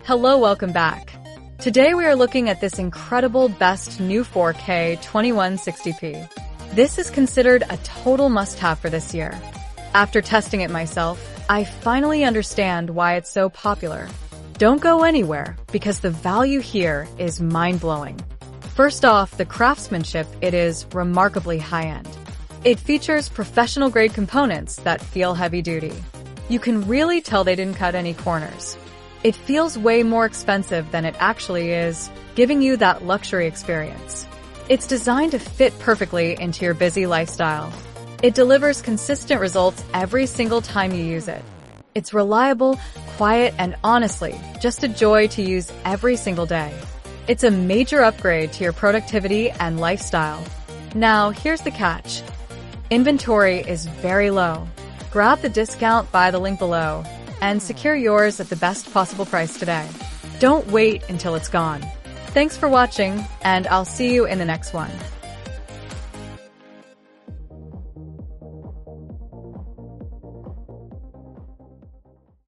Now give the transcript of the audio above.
Hello, welcome back. Today we are looking at this incredible best new 4K 2160p. This is considered a total must-have for this year. After testing it myself, I finally understand why it's so popular. Don't go anywhere, because the value here is mind-blowing. First off, the craftsmanship, it is remarkably high-end. It features professional-grade components that feel heavy-duty. You can really tell they didn't cut any corners. It feels way more expensive than it actually is, giving you that luxury experience. It's designed to fit perfectly into your busy lifestyle. It delivers consistent results every single time you use it. It's reliable, quiet, and honestly, just a joy to use every single day. It's a major upgrade to your productivity and lifestyle. Now, here's the catch. Inventory is very low. Grab the discount via the link below and secure yours at the best possible price today. Don't wait until it's gone. Thanks for watching, and I'll see you in the next one.